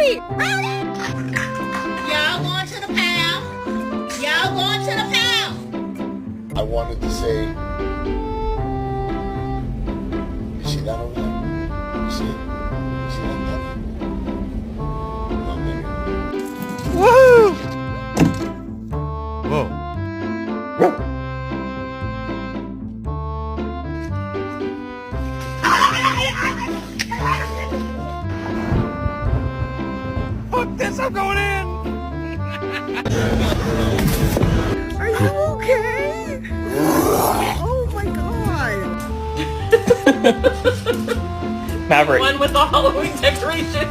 Rowdy! Rowdy! Y'all going to the pound? Y'all going to the pound? I wanted to say, you see that over there? You see it? You see that? Woohoo! Whoa. Fuck this, I'm going in! Are you okay? Oh my god! Maverick. One with the Halloween decorations.